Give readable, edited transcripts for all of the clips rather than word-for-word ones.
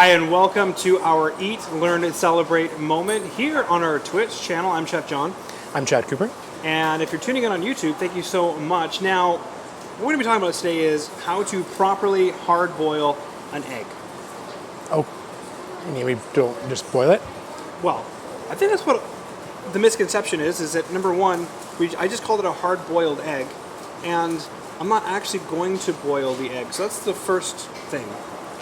Hi, and welcome to our Eat, Learn, and Celebrate moment here on our Twitch channel. I'm Chef John. I'm Chad Cooper. And if you're tuning in on YouTube, thank you so much. Now, what we're going to be talking about today is how to properly hard boil an egg. Oh, you mean we don't just boil it? Well, I think that's what the misconception is that number one, I just called it a hard boiled egg, and I'm not actually going to boil the egg. So that's the first thing,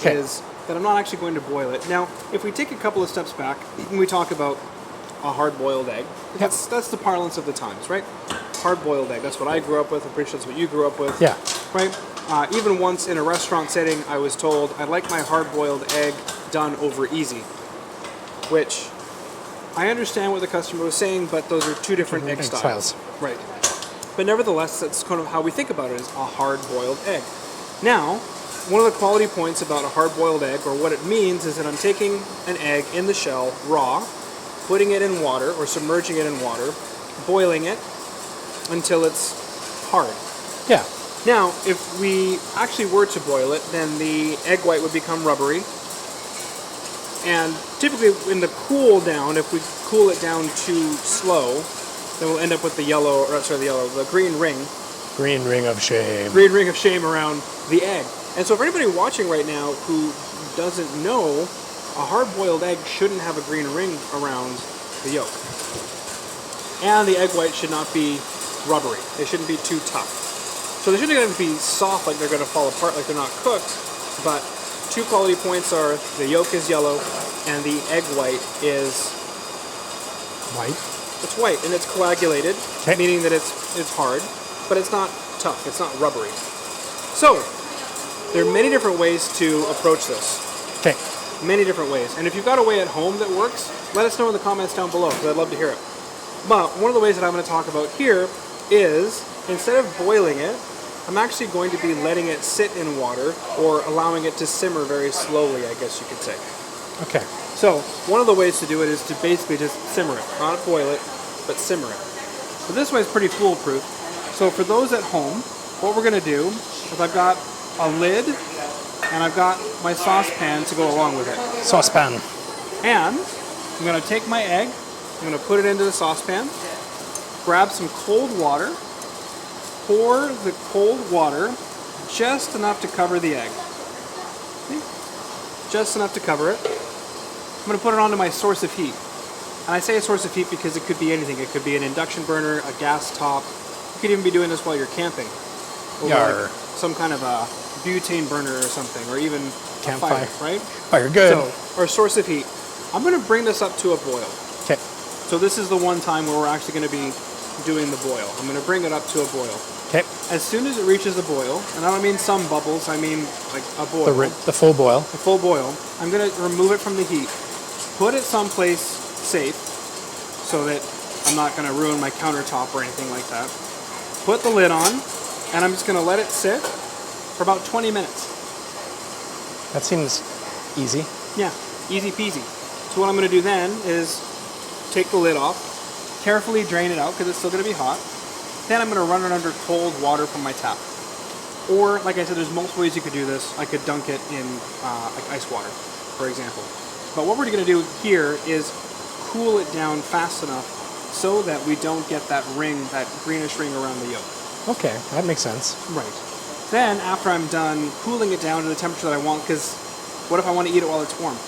is that I'm not actually going to boil it. Now, if we take a couple of steps back and we talk about a hard-boiled egg, that's the parlance of the times, right? Hard-boiled egg, that's what I grew up with. I'm pretty sure that's what you grew up with. Yeah. Right? Even once in a restaurant setting, I was told, I'd like my hard-boiled egg done over easy, which I understand what the customer was saying, but those are two different egg styles. Right. But nevertheless, that's kind of how we think about it, is a hard-boiled egg. Now, one of the quality points about a hard-boiled egg, or what it means, is that I'm taking an egg in the shell, raw, putting it in water, or submerging it in water, boiling it until it's hard. Yeah. Now, if we actually were to boil it, then the egg white would become rubbery. And typically in the cool down, if we cool it down too slow, then we'll end up with the green ring. Green ring of shame. Green ring of shame around the egg. And so for anybody watching right now who doesn't know, a hard-boiled egg shouldn't have a green ring around the yolk. And the egg white should not be rubbery. They shouldn't be too tough. So they shouldn't be soft like they're going to fall apart like they're not cooked, but two quality points are the yolk is yellow and the egg white is white. It's white and it's coagulated, meaning that it's hard, but it's not tough, it's not rubbery. So, there are many different ways to approach this. Okay. Many different ways. And if you've got a way at home that works, let us know in the comments down below, because I'd love to hear it. But one of the ways that I'm going to talk about here is, instead of boiling it, I'm actually going to be letting it sit in water, or allowing it to simmer very slowly, I guess you could say. Okay. So, one of the ways to do it is to basically just simmer it. Not boil it, but simmer it. But this way is pretty foolproof. So for those at home, what we're going to do is I've got a lid, and I've got my saucepan to go along with it. Saucepan. And I'm going to take my egg, I'm going to put it into the saucepan, grab some cold water, pour the cold water just enough to cover the egg. See? Just enough to cover it. I'm going to put it onto my source of heat. And I say a source of heat because it could be anything. It could be an induction burner, a gas top. You could even be doing this while you're camping. Or like some kind of a butane burner or something, or even campfire, right? Fire, good. So, or source of heat. I'm going to bring this up to a boil. Okay. So this is the one time where we're actually going to be doing the boil. I'm going to bring it up to a boil. Okay. As soon as it reaches a boil, and I don't mean some bubbles, I mean like a boil. The full boil. The full boil. I'm going to remove it from the heat. Put it someplace safe so that I'm not going to ruin my countertop or anything like that. Put the lid on, and I'm just going to let it sit for about 20 minutes. That seems easy. Yeah, easy peasy. So what I'm going to do then is take the lid off, carefully drain it out because it's still going to be hot. Then I'm going to run it under cold water from my tap. Or, like I said, there's multiple ways you could do this. I could dunk it in like ice water, for example. But what we're going to do here is cool it down fast enough so that we don't get that ring, that greenish ring around the yolk. Okay, that makes sense. Right. Then, after I'm done cooling it down to the temperature that I want, because what if I want to eat it while it's warm?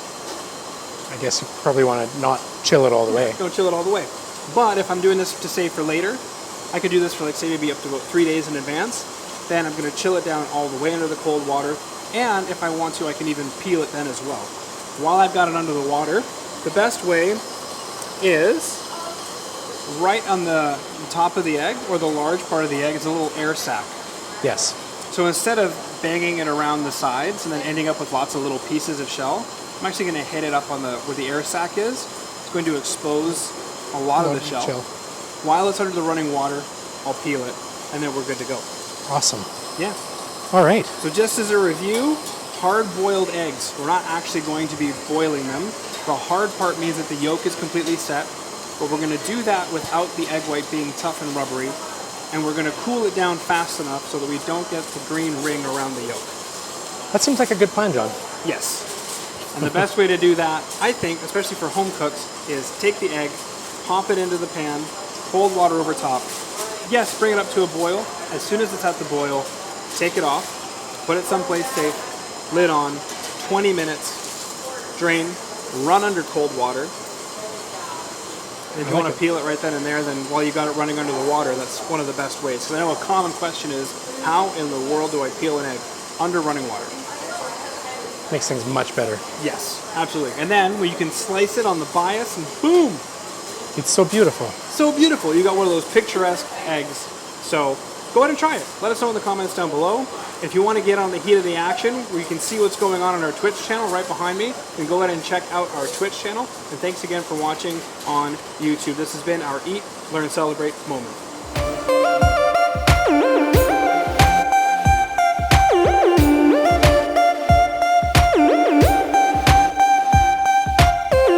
I guess you probably want to not chill it all the way. Don't chill it all the way. But if I'm doing this to save for later, I could do this for like say maybe up to about 3 days in advance. Then I'm going to chill it down all the way under the cold water. And if I want to, I can even peel it then as well. While I've got it under the water, the best way is right on the top of the egg, or the large part of the egg, is a little air sac. Yes. So instead of banging it around the sides and then ending up with lots of little pieces of shell, I'm actually going to hit it up on where the air sac is. It's going to expose a lot of the shell. While it's under the running water, I'll peel it, and then we're good to go. Awesome. Yeah. All right. So just as a review, hard-boiled eggs. We're not actually going to be boiling them. The hard part means that the yolk is completely set, but we're going to do that without the egg white being tough and rubbery, and we're going to cool it down fast enough so that we don't get the green ring around the yolk. That seems like a good plan, John. Yes. And the best way to do that, I think, especially for home cooks, is take the egg, pop it into the pan, cold water over top. Yes, bring it up to a boil. As soon as it's at the boil, take it off, put it someplace safe, lid on, 20 minutes, drain, run under cold water. And if you want to peel it right then and there, then while you got it running under the water, that's one of the best ways. Because I know a common question is, how in the world do I peel an egg under running water? Makes things much better. Yes, absolutely. And then when you can slice it on the bias and boom! It's so beautiful. So beautiful. You got one of those picturesque eggs. So go ahead and try it. Let us know in the comments down below. If you want to get on the heat of the action, where you can see what's going on our Twitch channel right behind me, then go ahead and check out our Twitch channel. And thanks again for watching on YouTube. This has been our Eat, Learn, Celebrate moment.